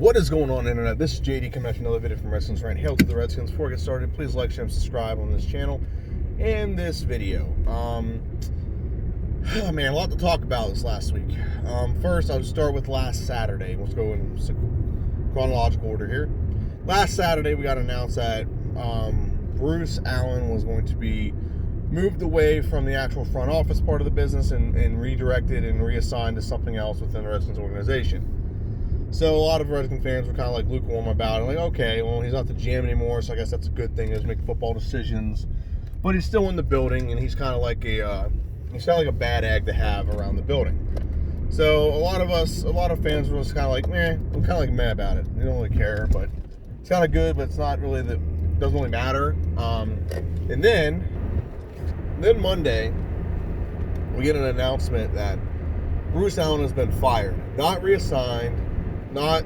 What is going on, Internet? This is JD coming at you another video from Redskins Rant. Hail to the Redskins. Before we get started, please like, share, and subscribe on this channel and this video. Man, a lot to talk about this last week. First, I'll start with last Saturday. Let's go in chronological order here. Last Saturday, we got announced that Bruce Allen was going to be moved away from the actual front office part of the business and redirected and reassigned to something else within the Redskins organization. So a lot of Redskins fans were kind of like lukewarm about it. Like, okay, well, he's not the GM anymore, so I guess that's a good thing. He's making football decisions, but he's still in the building, and he's kind of like a bad egg to have around the building. So a lot of fans were just kind of like, I'm kind of like meh about it. They don't really care, but it's kind of good, but it's not really doesn't really matter. And then Monday, we get an announcement that Bruce Allen has been fired, not reassigned, not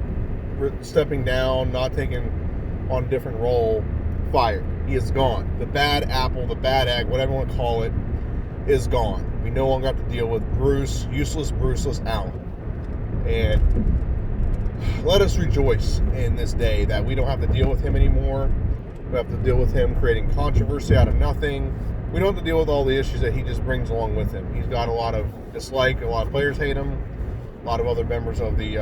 stepping down, not taking on a different role, fired. He is gone. The bad apple, the bad egg, whatever you want to call it, is gone. We no longer have to deal with useless Bruceless Allen. And let us rejoice in this day that we don't have to deal with him anymore. We have to deal with him creating controversy out of nothing. We don't have to deal with all the issues that he just brings along with him. He's got a lot of dislike. A lot of players hate him. A lot of other members of the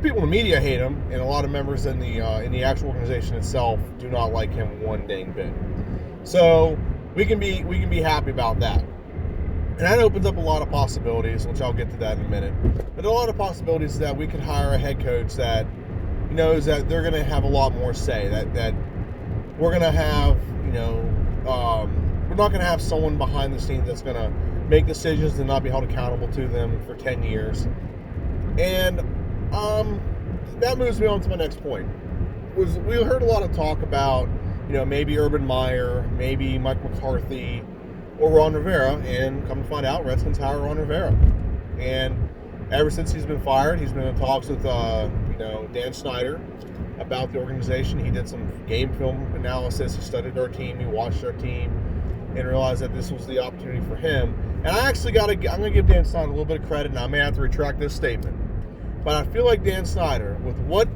people in the media hate him, and a lot of members in the actual organization itself do not like him one dang bit. So we can be happy about that, and that opens up a lot of possibilities, which I'll get to that in a minute. But a lot of possibilities that we could hire a head coach that knows that they're going to have a lot more say. That we're going to have we're not going to have someone behind the scenes that's going to make decisions and not be held accountable to them for 10 years. And that moves me on to my next point. We heard a lot of talk about, maybe Urban Meyer, maybe Mike McCarthy, or Ron Rivera, and come to find out, Redskins hire Ron Rivera. And ever since he's been fired, he's been in talks with, Dan Snyder about the organization. He did some game film analysis. He studied our team. He watched our team and realized that this was the opportunity for him. And I'm going to give Dan Snyder a little bit of credit, and I may have to retract this statement. But I feel like Dan Snyder, with what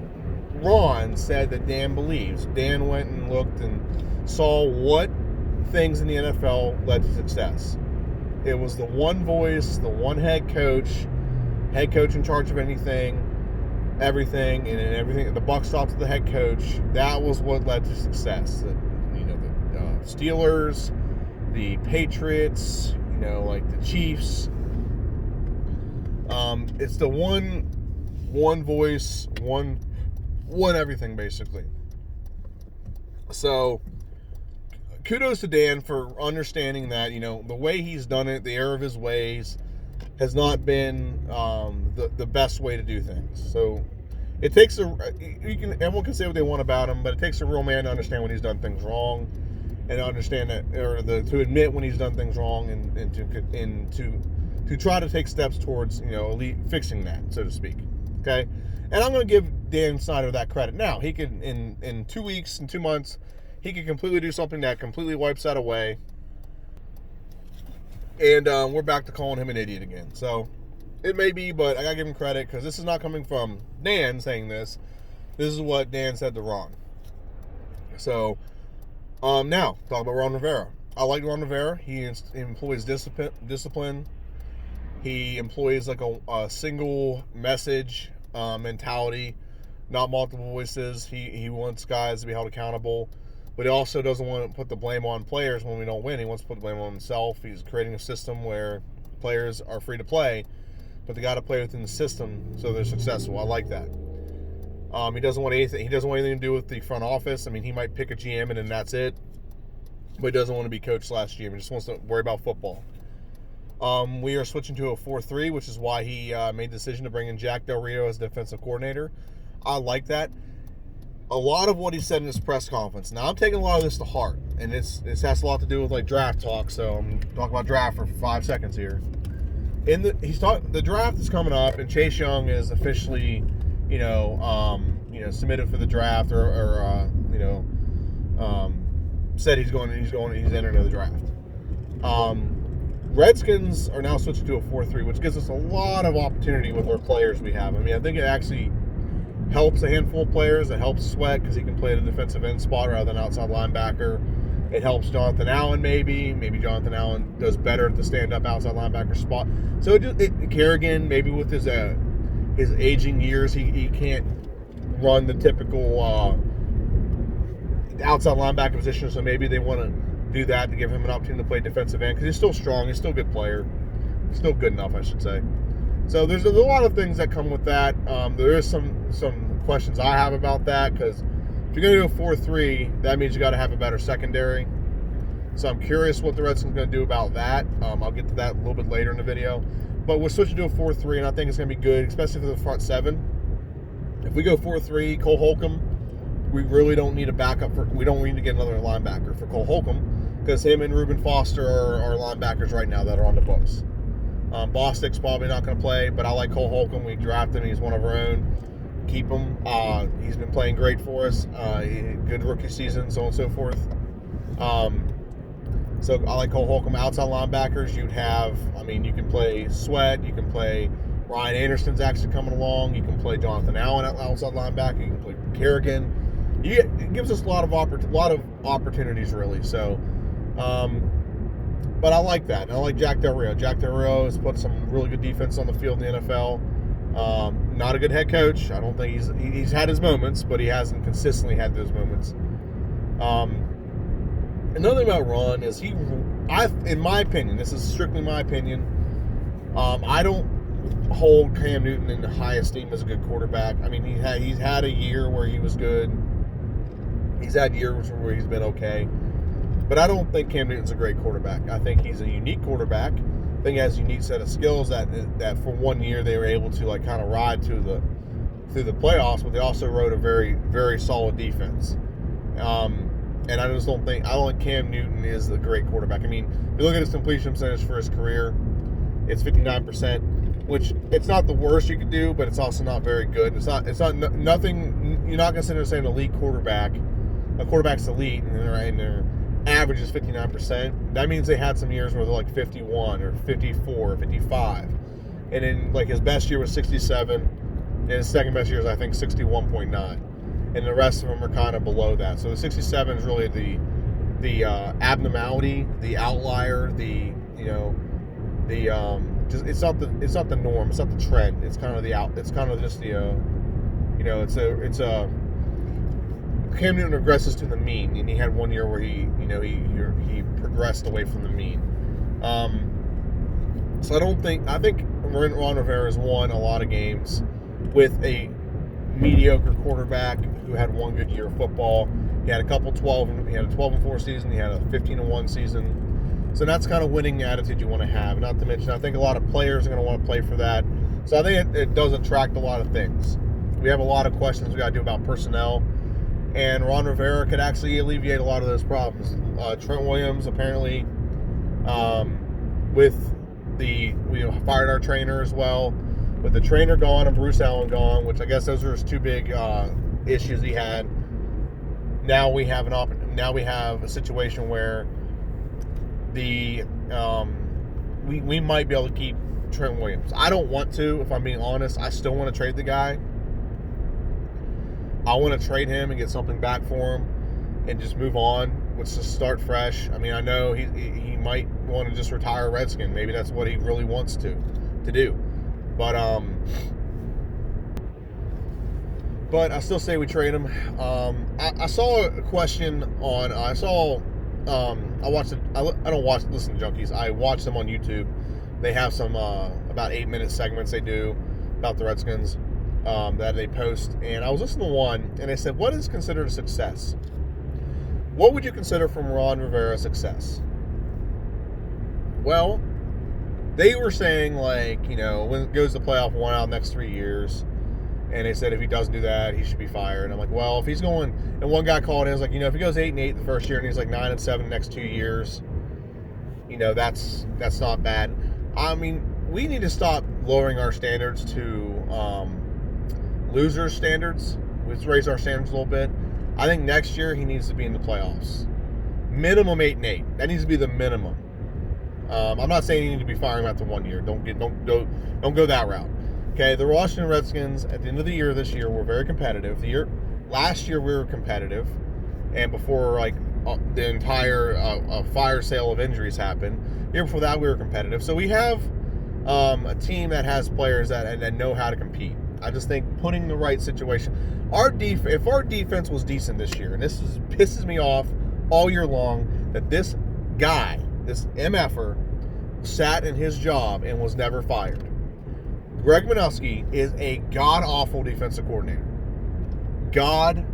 Ron said that Dan believes, Dan went and looked and saw what things in the NFL led to success. It was the one voice, the one head coach in charge of everything, and everything. The buck stops with the head coach. That was what led to success. The Steelers, the Patriots, like the Chiefs. It's the one voice, one everything, basically. So kudos to Dan for understanding that, the way he's done it, the error of his ways, has not been the best way to do things. So it takes everyone can say what they want about him, but it takes a real man to understand when he's done things wrong, and to understand that, to admit when he's done things wrong, and to try to take steps towards fixing that, so to speak. Okay, and I'm going to give Dan Snyder that credit. Now he can in 2 weeks, in 2 months, he can completely do something that completely wipes that away, and we're back to calling him an idiot again. So it may be, but I got to give him credit, because this is not coming from Dan saying this. This is what Dan said to Ron. So now talk about Ron Rivera. I like Ron Rivera. He employs discipline. He employs like a single message mentality, not multiple voices. He wants guys to be held accountable, but he also doesn't want to put the blame on players when we don't win. He wants to put the blame on himself. He's creating a system where players are free to play, but they got to play within the system so they're successful. I like that. He doesn't want anything. He doesn't want anything to do with the front office. I mean, he might pick a GM and then that's it, but he doesn't want to be coach/GM. He just wants to worry about football. We are switching to a 4-3, which is why he made the decision to bring in Jack Del Rio as defensive coordinator. I like that. A lot of what he said in his press conference. Now, I'm taking a lot of this to heart, and this has a lot to do with like draft talk. So I'm talking about draft for 5 seconds here. The draft is coming up, and Chase Young is officially, submitted for the draft, or said he's entering the draft. Redskins are now switching to a 4-3, which gives us a lot of opportunity with our players we have. I mean, I think it actually helps a handful of players. It helps Sweat because he can play the defensive end spot rather than outside linebacker. It helps Jonathan Allen maybe. Maybe Jonathan Allen does better at the stand-up outside linebacker spot. So Kerrigan, maybe with his aging years, he can't run the typical outside linebacker position. So maybe they want to do that to give him an opportunity to play defensive end because he's still strong. He's still a good player. Still good enough, I should say. So there's a lot of things that come with that. There is some questions I have about that because if you're going to go 4-3, that means you got to have a better secondary. So I'm curious what the Redskins are going to do about that. I'll get to that a little bit later in the video. But we're switching to a 4-3, and I think it's going to be good, especially for the front seven. If we go 4-3, Cole Holcomb, we really don't need a backup. We don't need to get another linebacker for Cole Holcomb because him and Reuben Foster are linebackers right now that are on the books. Bostic's probably not going to play, but I like Cole Holcomb. We drafted him. He's one of our own. Keep him. He's been playing great for us. Good rookie season, so on and so forth. So I like Cole Holcomb. Outside linebackers, you can play Sweat. You can play Ryan Anderson's actually coming along. You can play Jonathan Allen outside linebacker. You can play Kerrigan. It gives us a lot of opportunities, really. So, but I like that. And I like Jack Del Rio. Jack Del Rio has put some really good defense on the field in the NFL. Not a good head coach. I don't think he's had his moments, but he hasn't consistently had those moments. Another thing about Ron is in my opinion, this is strictly my opinion, I don't hold Cam Newton in the high esteem as a good quarterback. I mean, he's had a year where he was good. He's had years where he's been okay. But I don't think Cam Newton's a great quarterback. I think he's a unique quarterback. I think he has a unique set of skills that for 1 year they were able to kind of ride through the playoffs, but they also rode a very, very solid defense. And I don't think Cam Newton is a great quarterback. I mean, if you look at his completion percentage for his career, it's 59%, which it's not the worst you could do, but it's also not very good. It's not nothing. You're not going to sit there and say an elite quarterback. A quarterback's elite, and their average is 59%. That means they had some years where they're like 51 or 54 or 55. And then his best year was 67, and his second best year is I think 61.9. And the rest of them are kind of below that. So the 67 is really the abnormality, the outlier, it's not the norm, it's not the trend. It's kind of Cam Newton regresses to the mean, and he had 1 year where he progressed away from the mean. So I think Ron Rivera has won a lot of games with a mediocre quarterback who had one good year of football. He had a 12-4 season. He had a 15-1 season. So that's kind of winning attitude you want to have. Not to mention, I think a lot of players are going to want to play for that. So I think it does attract a lot of things. We have a lot of questions we got to do about personnel, and Ron Rivera could actually alleviate a lot of those problems. Trent Williams apparently, we fired our trainer as well. With the trainer gone and Bruce Allen gone, which I guess those were his two big issues he had. Now we have a situation where we might be able to keep Trent Williams. I don't want to, if I'm being honest. I still want to trade the guy. I want to trade him and get something back for him and just move on. Let's just start fresh. I mean, I know he might want to just retire a Redskin. Maybe that's what he really wants to do. But I still say we trade him. I saw a question on. I watched it. I don't listen to Junkies. I watch them on YouTube. They have some about 8-minute segments they do about the Redskins that they post. And I was listening to one, and they said, "What is considered a success? What would you consider from Ron Rivera success?" Well, they were saying, when it goes to playoff 1 out the next 3 years, and they said if he doesn't do that, he should be fired. And I'm like, well, if he's going, and one guy called in, was like, if he goes 8-8 the first year and he's 9-7 the next 2 years, that's not bad. I mean, we need to stop lowering our standards to losers' standards. Let's raise our standards a little bit. I think next year he needs to be in the playoffs. Minimum 8-8. That needs to be the minimum. I'm not saying you need to be firing him after 1 year. Don't go that route. Okay, the Washington Redskins at the end of the year this year were very competitive. Last year we were competitive, and before the entire fire sale of injuries happened, the year before that we were competitive. So we have a team that has players that know how to compete. I just think putting the right situation. If our defense was decent this year, and pisses me off all year long, that this guy, this MFer, sat in his job and was never fired. Greg Manusky is a god-awful defensive coordinator. God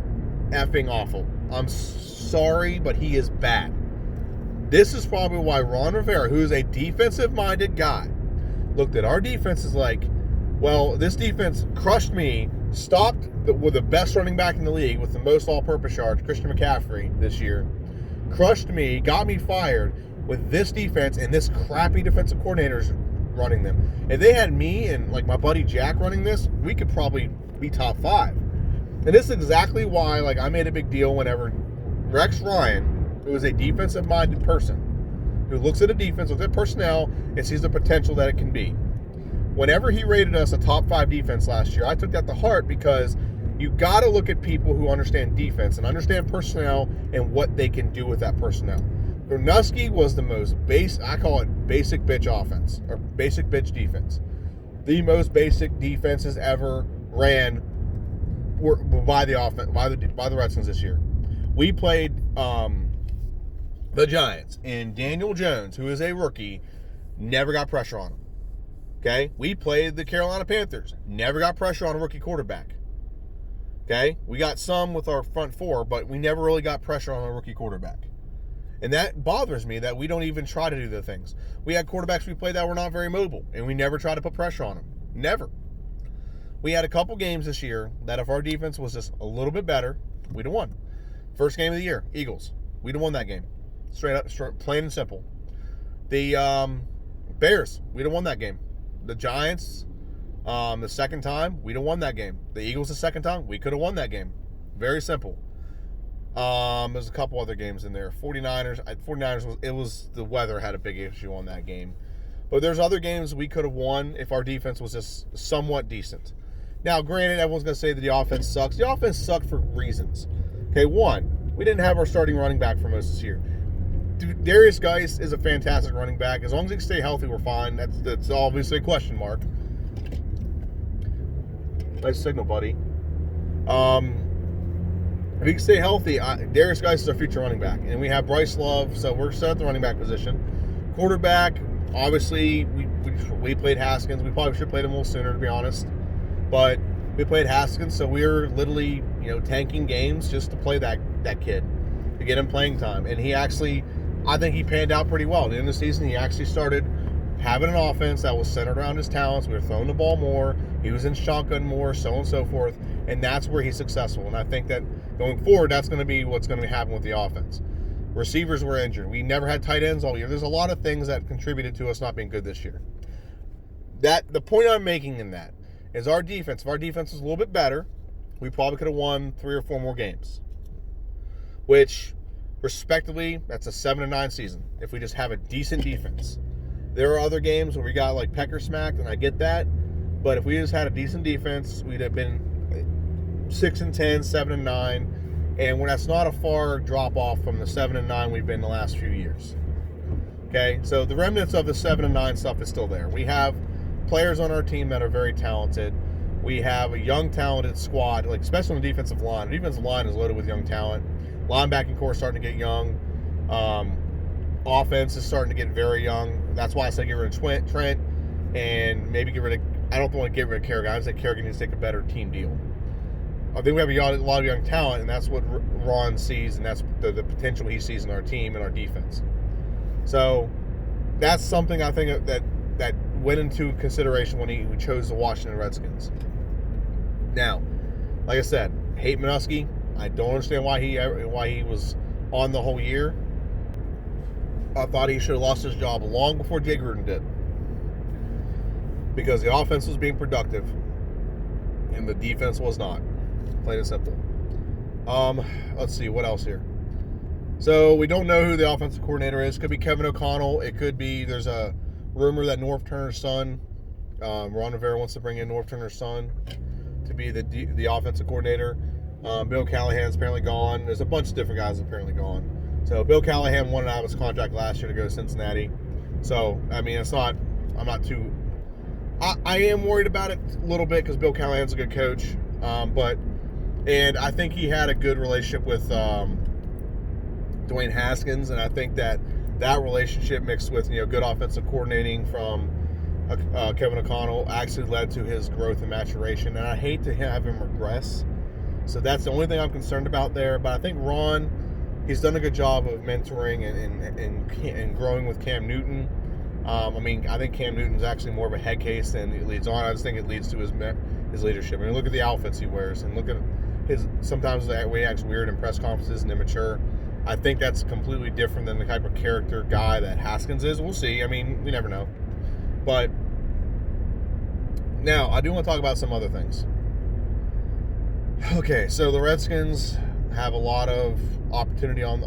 effing awful. I'm sorry, but he is bad. This is probably why Ron Rivera, who is a defensive-minded guy, looked at our defense as like, well, this defense crushed me, stopped with the best running back in the league with the most all-purpose yards, Christian McCaffrey, this year, crushed me, got me fired with this defense and this crappy defensive coordinators running them. If they had me and like my buddy Jack running this, we could probably be top 5. And this is exactly why I made a big deal whenever Rex Ryan, who is a defensive-minded person, who looks at a defense, looks at personnel, and sees the potential that it can be. Whenever he rated us a top 5 defense last year, I took that to heart because you got to look at people who understand defense and understand personnel and what they can do with that personnel. Manusky was the most I call it basic bitch offense, or basic bitch defense. The most basic defenses ever ran were by the offense, by the Redskins this year. We played the Giants, and Daniel Jones, who is a rookie, never got pressure on him. Okay? We played the Carolina Panthers, never got pressure on a rookie quarterback. Okay? We got some with our front four, but we never really got pressure on a rookie quarterback. And that bothers me that we don't even try to do the things. We had quarterbacks we played that were not very mobile, and we never tried to put pressure on them. Never. We had a couple games this year that if our defense was just a little bit better, we'd have won. First game of the year, Eagles. We'd have won that game. Straight up, plain and simple. The Bears, we'd have won that game. The Giants, the second time, we'd have won that game. The Eagles, the second time, we could have won that game. Very simple. There's a couple other games in there. 49ers, the weather had a big issue on that game. But there's other games we could have won if our defense was just somewhat decent. Now, granted, everyone's going to say that the offense sucks. The offense sucked for reasons. Okay, one, we didn't have our starting running back for most of this year. Darius Geis is a fantastic running back. As long as he can stay healthy, we're fine. That's obviously a question mark. Nice signal, buddy. If he can stay healthy, Darius Geis is our future running back. And we have Bryce Love, so we're set at the running back position. Quarterback, obviously, we played Haskins. We probably should have played him a little sooner, to be honest. But we played Haskins, so we were literally, tanking games just to play that kid, to get him playing time. And he actually, I think he panned out pretty well. At the end of the season, he actually started having an offense that was centered around his talents. We were throwing the ball more. He was in shotgun more, so on and so forth. And that's where he's successful. And I think that going forward, that's going to be what's going to happen with the offense. Receivers were injured. We never had tight ends all year. There's a lot of things that contributed to us not being good this year. The point I'm making in that is our defense. If our defense was a little bit better, we probably could have won 3 or 4 more games. Which, respectively, that's a 7-9 season if we just have a decent defense. There are other games where we got pecker smacked, and I get that. But if we just had a decent defense, we'd have been 6-10, 7-9, and when that's not a far drop off from the 7-9 we've been the last few years. Okay, so the remnants of the 7-9 stuff is still there. We have players on our team that are very talented. We have a young, talented squad, especially on the defensive line. The defensive line is loaded with young talent. Linebacking core is starting to get young. Offense is starting to get very young. That's why I say get rid of Trent and maybe get rid of. I don't want to get rid of Kerrigan. I say Kerrigan needs to take a better team deal. I think we have a lot of young talent, and that's what Ron sees, and that's the potential he sees in our team and our defense. So that's something I think that went into consideration when we chose the Washington Redskins. Now, like I said, hate Manusky. I don't understand why he was on the whole year. I thought he should have lost his job long before Jay Gruden did, because the offense was being productive and the defense was not. Plain and simple. Let's see, what else here? So we don't know who the offensive coordinator is. Could be Kevin O'Connell. It could be, there's a rumor that Norv Turner's son Ron Rivera wants to bring in Norv Turner's son to be the offensive coordinator. Bill Callahan's apparently gone. There's a bunch of different guys apparently gone. So Bill Callahan wanted out of his contract last year to go to Cincinnati. So, I mean, I'm not too... I am worried about it a little bit because Bill Callahan's a good coach. And I think he had a good relationship with Dwayne Haskins, and I think that relationship mixed with good offensive coordinating from Kevin O'Connell actually led to his growth and maturation. And I hate to have him regress. So that's the only thing I'm concerned about there. But I think Ron, he's done a good job of mentoring and growing with Cam Newton. I think Cam Newton's actually more of a head case than it leads on. I just think it leads to his leadership. I mean, look at the outfits he wears, and look at sometimes the way he acts weird in press conferences and immature. I think that's completely different than the type of character guy that Haskins is. We'll see. I mean, we never know. But now, I do want to talk about some other things. Okay, so the Redskins have a lot of opportunity on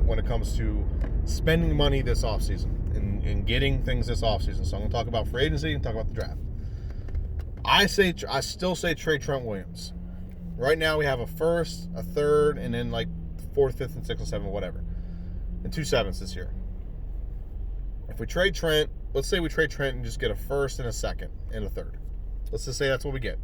when it comes to spending money this offseason and getting things this offseason. So I'm going to talk about free agency and talk about the draft. I still say trade Trent Williams. Right now we have a first, a third, and then like fourth, fifth, and sixth, and seventh, whatever. And 2 7ths this year. If we trade Trent, let's say we trade Trent and just get a first and a second and a third. Let's just say that's what we get.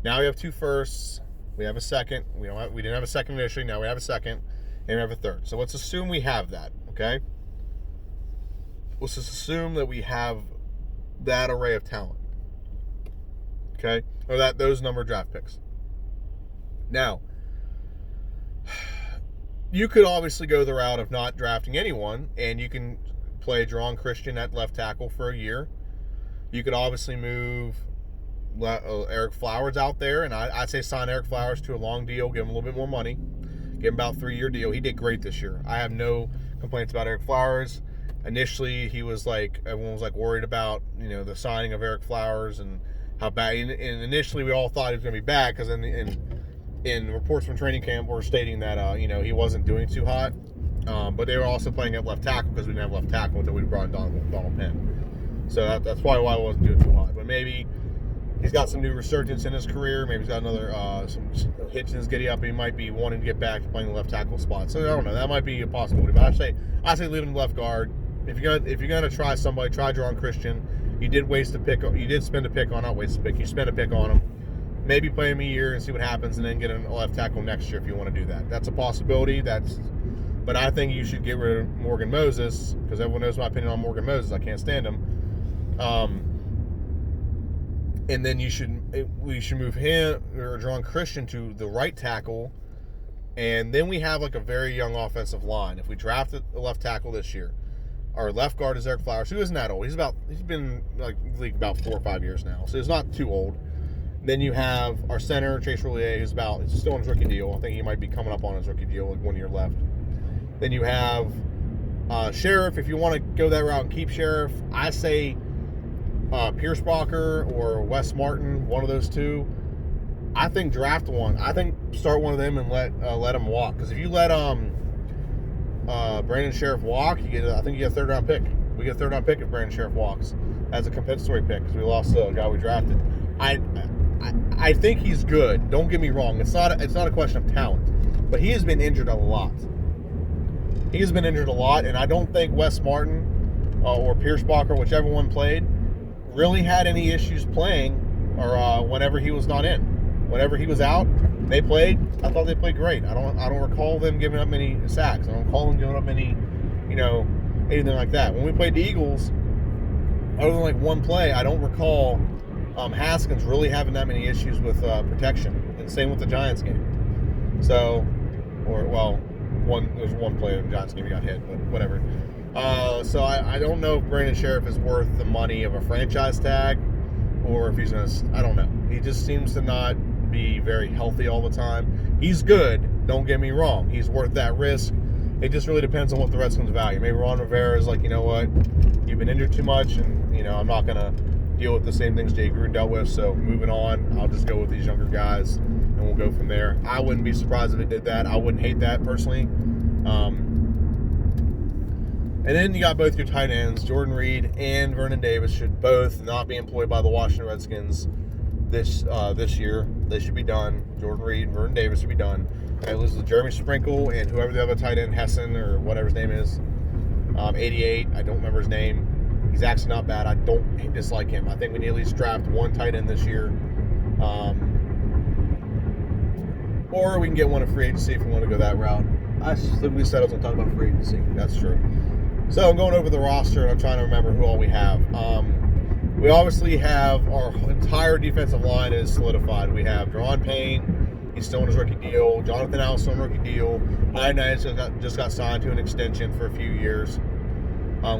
Now we have 2 firsts. We have a second. We didn't have a second initially. Now we have a second, and we have a third. So let's assume we have that. Okay. Let's just assume that we have that array of talent. Okay, or those number of draft picks. Now, you could obviously go the route of not drafting anyone, and you can play Jaron Christian at left tackle for a year. You could obviously move Eric Flowers out there, and I'd say sign Eric Flowers to a long deal, give him a little bit more money, give him about a 3-year deal. He did great this year. I have no complaints about Eric Flowers. Initially, everyone was worried about the signing of Eric Flowers and how bad. And initially, we all thought he was going to be bad because in reports from training camp were stating that he wasn't doing too hot. But they were also playing at left tackle because we didn't have left tackle until we brought in Donald Penn. So that's probably why I wasn't doing too hot. But maybe he's got some new resurgence in his career. Maybe he's got another some hitch in his giddy up. He might be wanting to get back to playing the left tackle spot. So I don't know. That might be a possibility. But I say leave him left guard. If you're gonna try somebody, try Jaron Christian. You did spend a pick on, not waste a pick. You spent a pick on him. Maybe play him a year and see what happens, and then get a left tackle next year if you want to do that. That's a possibility. But I think you should get rid of Morgan Moses because everyone knows my opinion on Morgan Moses. I can't stand him. And then we should move him or Jaron Christian to the right tackle, and then we have a very young offensive line. If we drafted a left tackle this year, our left guard is Eric Flowers, who isn't that old. He's been in the league about 4 or 5 years now, so he's not too old. Then you have our center, Chase Roulier, who's still on his rookie deal. I think he might be coming up on his rookie deal, 1 year left. Then you have Sheriff. If you want to go that route and keep Sheriff, I say Pierce Bacher or Wes Martin, one of those two. I think draft one. I think start one of them and let him walk. Because if you let Brandon Sheriff walk, I think you get a 3rd round pick. We get a 3rd round pick if Brandon Sheriff walks as a compensatory pick because we lost the guy we drafted. I think he's good. Don't get me wrong. It's not a question of talent, but he has been injured a lot. He has been injured a lot, and I don't think Wes Martin or Pierce Bacher, whichever one played, really had any issues playing or whenever he was not in. Whenever he was out, they played. I thought they played great. I don't recall them giving up many sacks. I don't recall them giving up any, anything like that. When we played the Eagles, other than one play, I don't recall Haskins really having that many issues with protection. And same with the Giants game. So, there was one play in the Giants game he got hit, but whatever. So I don't know if Brandon Sheriff is worth the money of a franchise tag or if he's going to, I don't know. He just seems to not be very healthy all the time. He's good, don't get me wrong. He's worth that risk. It just really depends on what the Redskins value. Maybe Ron Rivera is like, you know what, you've been injured too much, and I'm not going to deal with the same things Jay Gruden dealt with, so moving on, I'll just go with these younger guys, and we'll go from there. I wouldn't be surprised if it did that. I wouldn't hate that, personally. And then you got both your tight ends, Jordan Reed and Vernon Davis, should both not be employed by the Washington Redskins this year. They should be done. Jordan Reed and Vernon Davis should be done. I lose to Jeremy Sprinkle and whoever the other tight end, Hessen or whatever his name is, 88. I don't remember his name. He's actually not bad. I don't dislike him. I think we need to at least draft one tight end this year. Or we can get one in free agency if we want to go that route. I simply said I was going to talk about free agency. That's true. So I'm going over the roster and I'm trying to remember who all we have. We obviously have our entire defensive line is solidified. We have Deron Payne. He's still on his rookie deal. Jonathan Allison on rookie deal. Ioannidis just got signed to an extension for a few years.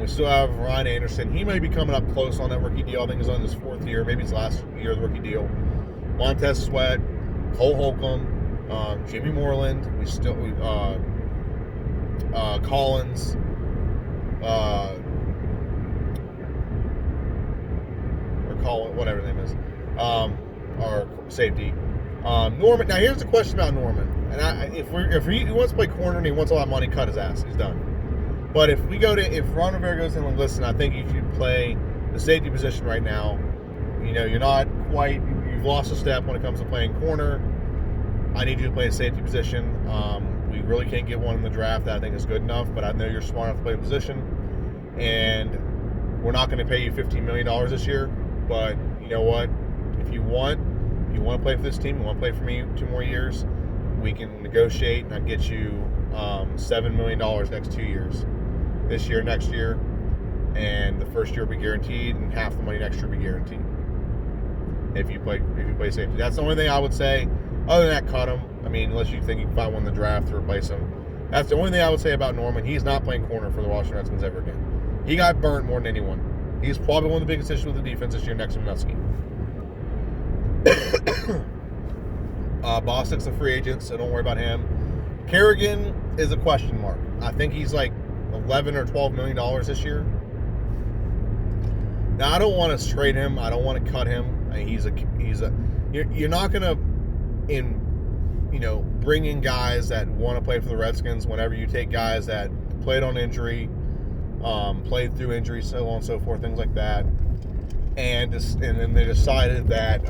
We still have Ryan Anderson. He may be coming up close on that rookie deal. I think he's on his 4th year, maybe his last year of the rookie deal. Montez Sweat, Cole Holcomb, Jimmy Moreland. Collins. Whatever his name is, our safety. Norman. Now here's the question about Norman. And if he wants to play corner and he wants a lot of money, cut his ass. He's done. But if Ron Rivera goes in and listen, I think you should play the safety position right now. You're not quite. You've lost a step when it comes to playing corner. I need you to play a safety position. We really can't get one in the draft that I think is good enough. But I know you're smart enough to play a position, and we're not going to pay you $15 million this year. But you know what? If you want to play for this team, you want to play for me 2 more years, we can negotiate and I'll get you $7 million next 2 years. This year, next year, and the first year will be guaranteed, and half the money next year will be guaranteed. If you play safety, that's the only thing I would say. Other than that, cut him. I mean, unless you think you can find one in the draft to replace him. That's the only thing I would say about Norman. He's not playing corner for the Washington Redskins ever again. He got burnt more than anyone. He's probably one of the biggest issues with the defense this year next to Minutsky. Bostic's a free agent, so don't worry about him. Kerrigan is a question mark. I think he's like $11 or $12 million this year. Now I don't want to trade him. I don't want to cut him. I mean, you're not gonna bring in guys that want to play for the Redskins whenever you take guys that played on injury, played through injury, so on and so forth, things like that, and then they decided that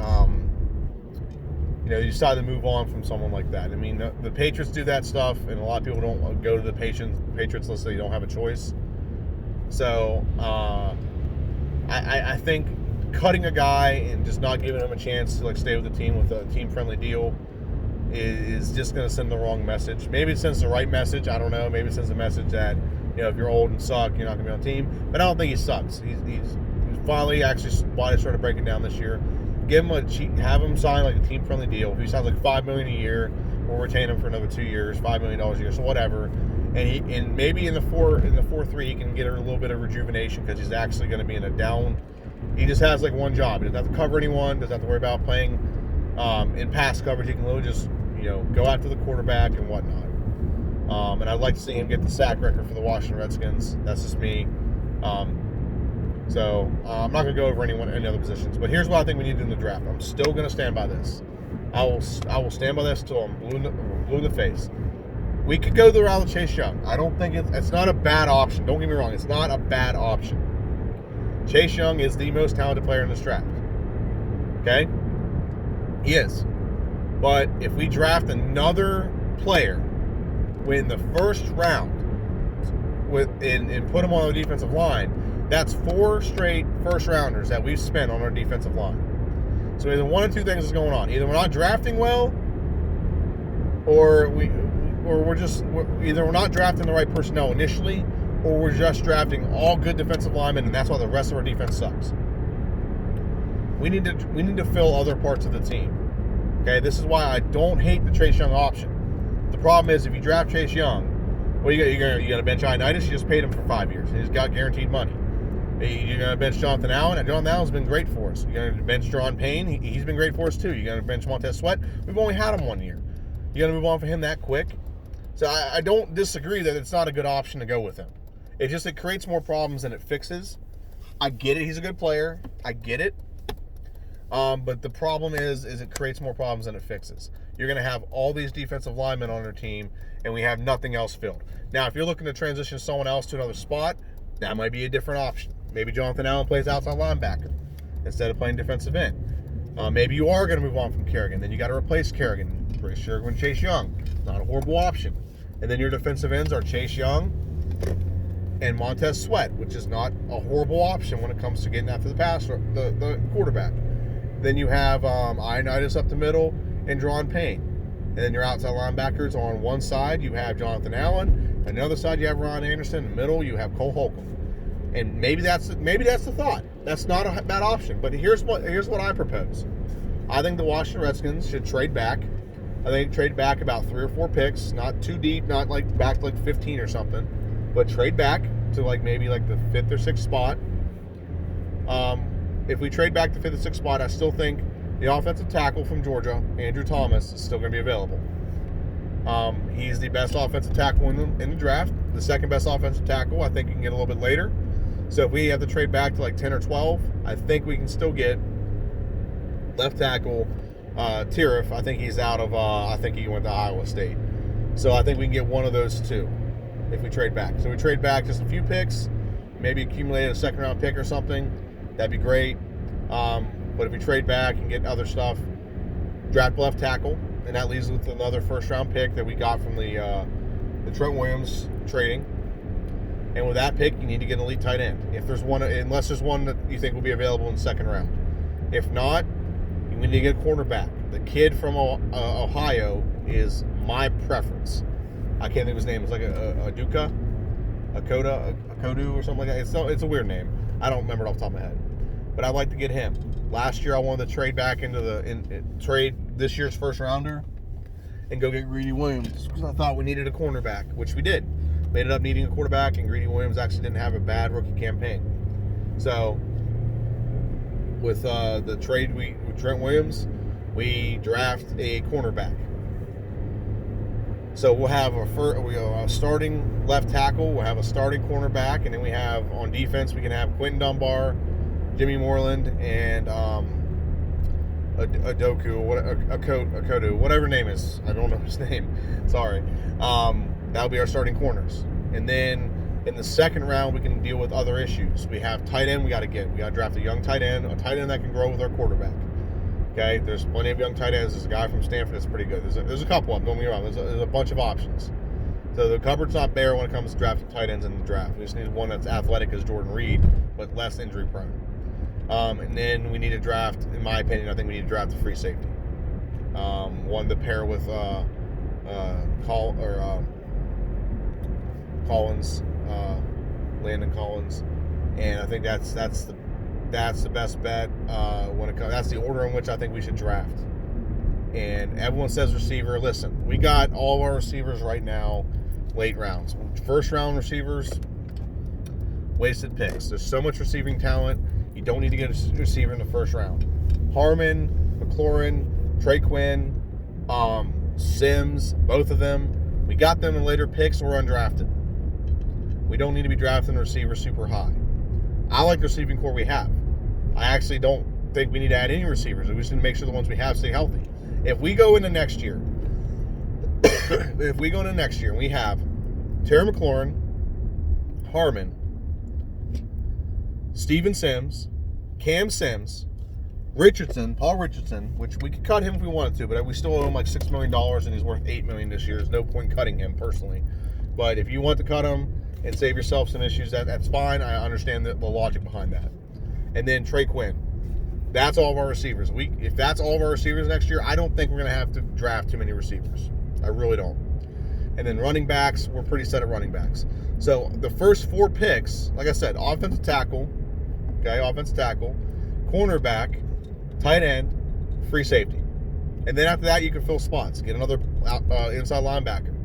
you decided to move on from someone like that. I mean, the Patriots do that stuff, and a lot of people don't go to the Patriots list, so you don't have a choice. So I think cutting a guy and just not giving him a chance to stay with the team with a team-friendly deal is just going to send the wrong message. Maybe it sends the right message. I don't know. Maybe it sends the message that if you're old and suck, you're not going to be on the team. But I don't think he sucks. He's finally actually body started breaking down this year. Have him sign a team-friendly deal. If he signs $5 million a year, we'll retain him for another 2 years, $5 million a year, so whatever. And maybe in the 4-3 he can get a little bit of rejuvenation because he's actually going to be in a down. He just has one job. He doesn't have to cover anyone. Doesn't have to worry about playing in pass coverage. He can literally just go after the quarterback and whatnot. And I'd like to see him get the sack record for the Washington Redskins. That's just me. So I'm not going to go over any other positions. But here's what I think we need in the draft. I'm still going to stand by this. I will stand by this until I'm blue in the face. We could go the route of Chase Young. I don't think it's not a bad option. Don't get me wrong. It's not a bad option. Chase Young is the most talented player in this draft. Okay? He is. But if we draft another player in the first round and put him on the defensive line, that's 4 straight first-rounders that we've spent on our defensive line. So either one of 2 things is going on. Either we're not drafting well, or we're not drafting the right personnel initially, or we're just drafting all good defensive linemen, and that's why the rest of our defense sucks. We need to fill other parts of the team. Okay, this is why I don't hate the Chase Young option. The problem is if you draft Chase Young, well, you got to bench Ioannidis. You just paid him for 5 years. He's got guaranteed money. You're going to bench Jonathan Allen. And Jonathan Allen's been great for us. You're going to bench Deron Payne. He's been great for us too. You're going to bench Montez Sweat. We've only had him 1 year. You're going to move on for him that quick. So I don't disagree that it's not a good option to go with him. It creates more problems than it fixes. I get it. He's a good player. I get it. But the problem is it creates more problems than it fixes. You're going to have all these defensive linemen on your team, and we have nothing else filled. Now, if you're looking to transition someone else to another spot, That might be a different option. Maybe Jonathan Allen plays outside linebacker instead of playing defensive end. Maybe you are going to move on from Kerrigan. Then you got to replace Kerrigan. Brace Sherman and Chase Young. Not a horrible option. And then your defensive ends are Chase Young and Montez Sweat, which is not a horrible option when it comes to getting after the quarterback. Then you have Ioannidis up the middle and Deron Payne. And then your outside linebackers on one side, you have Jonathan Allen. On the other side, you have Ron Anderson. In the middle, you have Cole Holcomb. And maybe that's the thought. That's not a bad option. But here's what I propose. I think the Washington Redskins should trade back. I think trade back about 3 or 4 picks, not too deep, not like back to like 15 or something, but trade back to like maybe like the 5th or 6th spot. If we trade back to 5th or 6th spot, I still think the offensive tackle from Georgia, Andrew Thomas, is still going to be available. He's the best offensive tackle in the draft. The second best offensive tackle, I think you can get a little bit later. So if we have to trade back to like 10 or 12, I think we can still get left tackle Tiriff. I think he's out of, I think he went to Iowa State. So I think we can get one of those two if we trade back. So we trade back just a few picks, maybe accumulate a second round pick or something. That'd be great. But if we trade back and get other stuff, draft left tackle, and that leaves us with another first round pick that we got from the Trent Williams trading. And with that pick, you need to get an elite tight end. If there's one, unless there's one that you think will be available in the second round. If not, you need to get a cornerback. The kid from Ohio is my preference. I can't think of his name. It's like Akodu or something like that. It's a weird name. I don't remember it off the top of my head. But I'd like to get him. Last year, I wanted to trade back into trade this year's first rounder and go get Greedy Williams because I thought we needed a cornerback, which we did. We ended up needing a quarterback, and Greedy Williams actually didn't have a bad rookie campaign. So, with the trade with Trent Williams, we draft a cornerback. So we'll have a starting left tackle, we'll have a starting cornerback, and then we have on defense we can have Quentin Dunbar, Jimmy Moreland, and Akodu, whatever name is. I don't know his name. Sorry. That'll be our starting corners. And then in the second round, we can deal with other issues. We have tight end we got to draft a young tight end, that can grow with our quarterback. Okay, there's plenty of young tight ends. There's a guy from Stanford that's pretty good. There's a couple of them, don't get me wrong. There's a bunch of options. So the cupboard's not bare when it comes to drafting tight ends in the draft. We just need one that's athletic as Jordan Reed, but less injury prone. And then we need to draft, in my opinion, I think we need to draft a free safety. One to pair with Collins, Landon Collins, and I think that's the best bet when it comes. That's the order in which I think we should draft. And everyone says receiver. Listen, we got all of our receivers right now, late rounds. First round receivers, wasted picks. There's so much receiving talent. You don't need to get a receiver in the first round. Harmon, McLaurin, Trey Quinn, Sims, both of them. We got them in later picks or undrafted. We don't need to be drafting a receiver super high. I like the receiving core we have. I actually don't think we need to add any receivers. We just need to make sure the ones we have stay healthy. If we go into next year, and we have Terry McLaurin, Harmon, Steven Sims, Cam Sims, Paul Richardson, which we could cut him if we wanted to, but we still owe him like $6 million and he's worth $8 million this year. There's no point cutting him personally. But if you want to cut him and save yourself some issues, that's fine. I understand the logic behind that. And then Trey Quinn. That's all of our receivers. If that's all of our receivers next year, I don't think we're going to have to draft too many receivers. I really don't. And then running backs, we're pretty set at running backs. So the first 4 picks, like I said, offensive tackle, cornerback, tight end, free safety. And then after that, you can fill spots. Get another inside linebacker.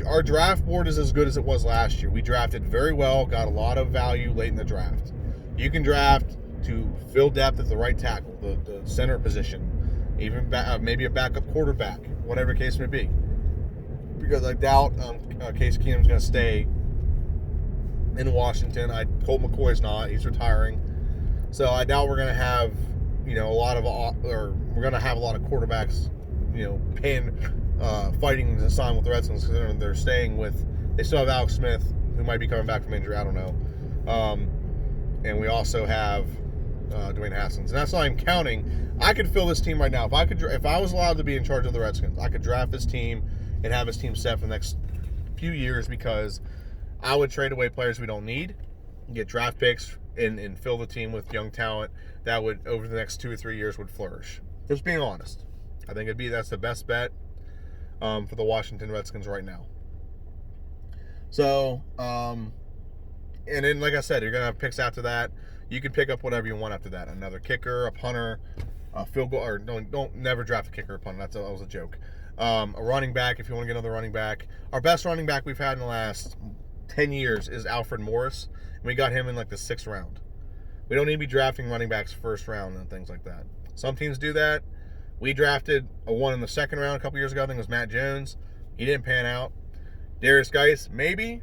Our draft board is as good as it was last year. We drafted very well, got a lot of value late in the draft. You can draft to fill depth at the right tackle, the center position, even maybe a backup quarterback, whatever the case may be. Because I doubt Case Keenum's going to stay in Washington. Colt McCoy's not. He's retiring. So I doubt we're going to have, we're going to have a lot of quarterbacks, fighting to sign with the Redskins because they still have Alex Smith who might be coming back from injury. I don't know. And we also have Dwayne Haskins, and that's not even counting. I could fill this team right now. If I was allowed to be in charge of the Redskins, I could draft this team and have this team set for the next few years, because I would trade away players we don't need, get draft picks, and fill the team with young talent that would, over the next 2 or 3 years, would flourish. Just being honest. I think that's the best bet for the Washington Redskins right now. So, and then, like I said, you're going to have picks after that. You can pick up whatever you want after that. Another kicker, a punter, a field goal, or don't never draft a kicker or punter. That was a joke. A running back, if you want to get another running back. Our best running back we've had in the last 10 years is Alfred Morris, and we got him in like the 6th round. We don't need to be drafting running backs first round and things like that. Some teams do that. We drafted a one in the 2nd round a couple years ago. I think it was Matt Jones. He didn't pan out. Darius Geis, maybe.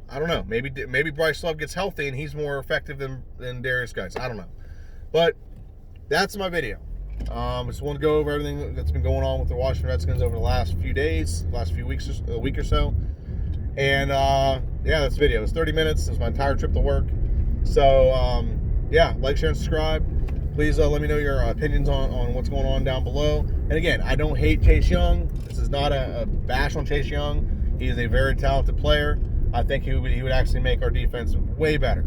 I don't know. Maybe Bryce Love gets healthy and he's more effective than Darius Geis. I don't know. But that's my video. Just want to go over everything that's been going on with the Washington Redskins over the last few days, last few weeks, a week or so. And yeah, that's the video. It's 30 minutes. It's my entire trip to work. So yeah, like, share, and subscribe. Please let me know your opinions on what's going on down below. And again, I don't hate Chase Young. This is not a bash on Chase Young. He is a very talented player. I think he would actually make our defense way better.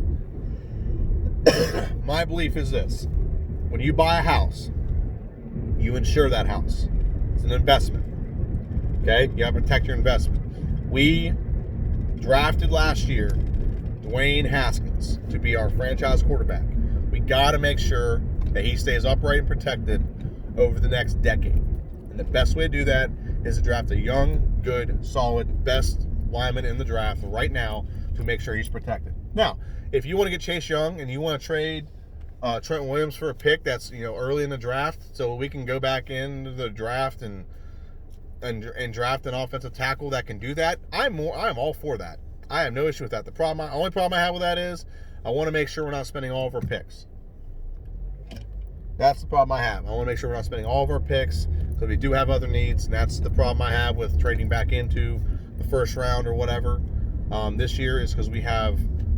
My belief is this: when you buy a house, you insure that house. It's an investment. Okay? You have to protect your investment. We drafted last year Dwayne Haskins to be our franchise quarterback. We got to make sure that he stays upright and protected over the next decade. And the best way to do that is to draft a young, good, solid, best lineman in the draft right now to make sure he's protected. Now, if you want to get Chase Young and you want to trade Trent Williams for a pick that's early in the draft, so we can go back into the draft and draft an offensive tackle that can do that, I'm all for that. I have no issue with that. The only problem I have with that is I want to make sure we're not spending all of our picks. That's the problem I have. I want to make sure we're not spending all of our picks, because we do have other needs, and that's the problem I have with trading back into the 1st round or whatever this year, is because we have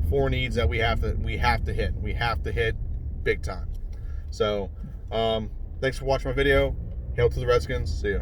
4 needs that we have to hit. We have to hit big time. So thanks for watching my video. Hail to the Redskins. See ya.